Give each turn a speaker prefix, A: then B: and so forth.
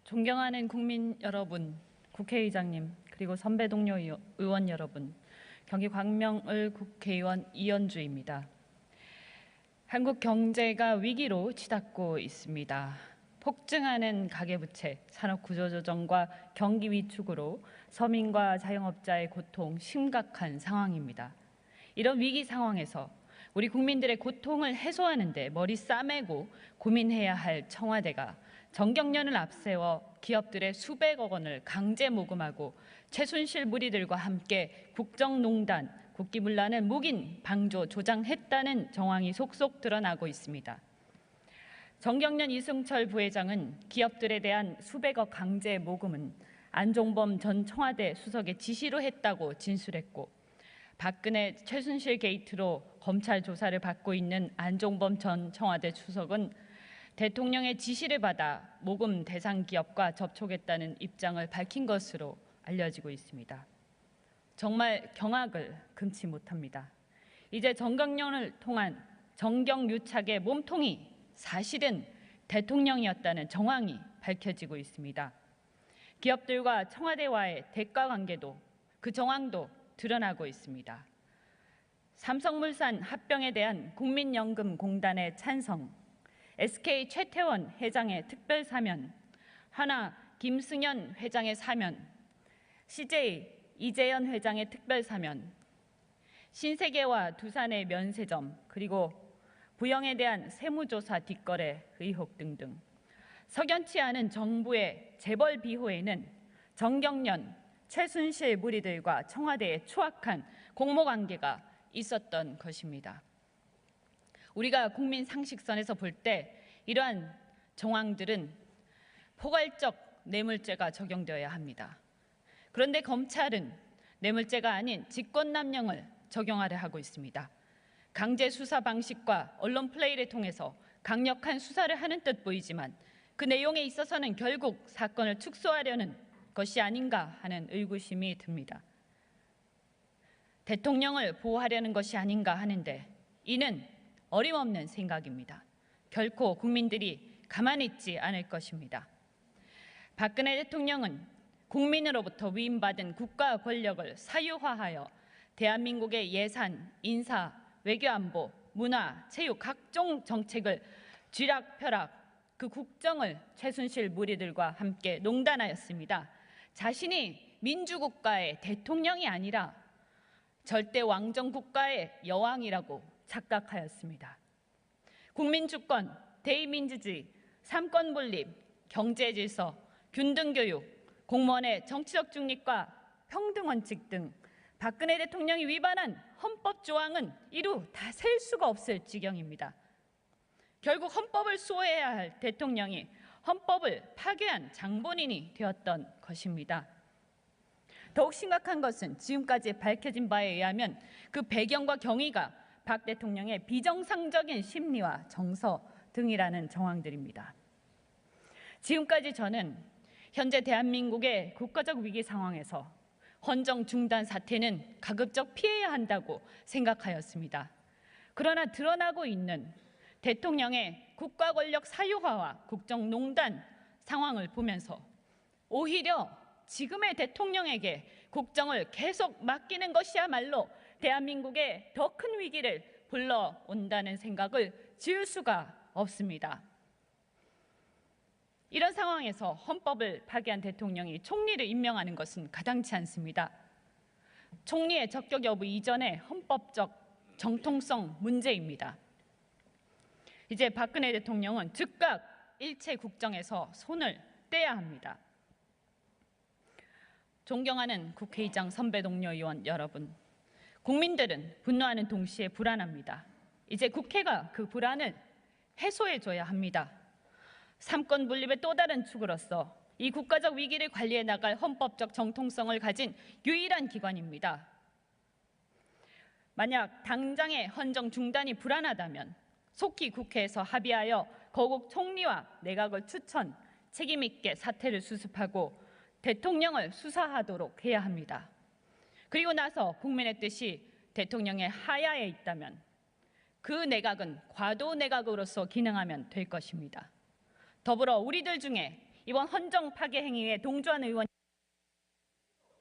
A: 존경하는 국민 여러분, 국회의장님, 그리고 선배 동료 의원 여러분, 경기 광명을 국회의원 이현주입니다. 한국 경제가 위기로 치닫고 있습니다. 폭증하는 가계부채, 산업구조조정과 경기 위축으로 서민과 자영업자의 고통 심각한 상황입니다. 이런 위기 상황에서 우리 국민들의 고통을 해소하는 데 머리 싸매고 고민해야 할 청와대가 정경련을 앞세워 기업들의 수백억 원을 강제 모금하고 최순실 무리들과 함께 국정농단, 국기문란을 묵인 방조 조장했다는 정황이 속속 드러나고 있습니다. 정경련 이승철 부회장은 기업들에 대한 수백억 강제 모금은 안종범 전 청와대 수석의 지시로 했다고 진술했고, 박근혜 최순실 게이트로 검찰 조사를 받고 있는 안종범 전 청와대 수석은 대통령의 지시를 받아 모금 대상 기업과 접촉했다는 입장을 밝힌 것으로 알려지고 있습니다. 정말 경악을 금치 못합니다. 이제 정경련을 통한 정경유착의 몸통이 사실은 대통령이었다는 정황이 밝혀지고 있습니다. 기업들과 청와대와의 대가 관계도 그 정황도 드러나고 있습니다. 삼성물산 합병에 대한 국민연금공단의 찬성, SK 최태원 회장의 특별 사면, 하나 김승현 회장의 사면, CJ 이재현 회장의 특별 사면, 신세계와 두산의 면세점, 그리고 부영에 대한 세무조사 뒷거래 의혹 등등 석연치 않은 정부의 재벌 비호에는 정경련, 최순실 무리들과 청와대의 추악한 공모관계가 있었던 것입니다. 우리가 국민 상식선에서 볼 때 이러한 정황들은 포괄적 뇌물죄가 적용되어야 합니다. 그런데 검찰은 뇌물죄가 아닌 직권남용을 적용하려 하고 있습니다. 강제 수사 방식과 언론 플레이를 통해서 강력한 수사를 하는 듯 보이지만 그 내용에 있어서는 결국 사건을 축소하려는 것이 아닌가 하는 의구심이 듭니다. 대통령을 보호하려는 것이 아닌가 하는데 이는 어림없는 생각입니다. 결코 국민들이 가만히 있지 않을 것입니다. 박근혜 대통령은 국민으로부터 위임받은 국가 권력을 사유화하여 대한민국의 예산, 인사, 외교안보, 문화, 체육 각종 정책을 쥐락펴락 그 국정을 최순실 무리들과 함께 농단하였습니다. 자신이 민주국가의 대통령이 아니라 절대 왕정 국가의 여왕이라고 착각하였습니다. 국민주권, 대의민주주의, 삼권분립, 경제질서, 균등교육, 공무원의 정치적 중립과 평등원칙 등 박근혜 대통령이 위반한 헌법조항은 이루 다 셀 수가 없을 지경입니다. 결국 헌법을 수호해야 할 대통령이 헌법을 파괴한 장본인이 되었던 것입니다. 더욱 심각한 것은 지금까지 밝혀진 바에 의하면 그 배경과 경위가 박 대통령의 비정상적인 심리와 정서 등이라는 정황들입니다. 지금까지 저는 현재 대한민국의 국가적 위기 상황에서 헌정 중단 사태는 가급적 피해야 한다고 생각하였습니다. 그러나 드러나고 있는 대통령의 국가 권력 사유화와 국정농단 상황을 보면서 오히려 지금의 대통령에게 국정을 계속 맡기는 것이야말로 대한민국에 더 큰 위기를 불러온다는 생각을 지울 수가 없습니다. 이런 상황에서 헌법을 파기한 대통령이 총리를 임명하는 것은 가당치 않습니다. 총리의 적격 여부 이전에 헌법적 정통성 문제입니다. 이제 박근혜 대통령은 즉각 일체 국정에서 손을 떼야 합니다. 존경하는 국회의장 선배 동료 의원 여러분, 국민들은 분노하는 동시에 불안합니다. 이제 국회가 그 불안을 해소해줘야 합니다. 삼권 분립의 또 다른 축으로서 이 국가적 위기를 관리해 나갈 헌법적 정통성을 가진 유일한 기관입니다. 만약 당장의 헌정 중단이 불안하다면 속히 국회에서 합의하여 거국 총리와 내각을 추천, 책임 있게 사태를 수습하고 대통령을 수사하도록 해야 합니다. 그리고 나서 국민의 뜻이 대통령의 하야에 있다면 그 내각은 과도 내각으로서 기능하면 될 것입니다. 더불어 우리들 중에 이번 헌정 파괴 행위에 동조한 의원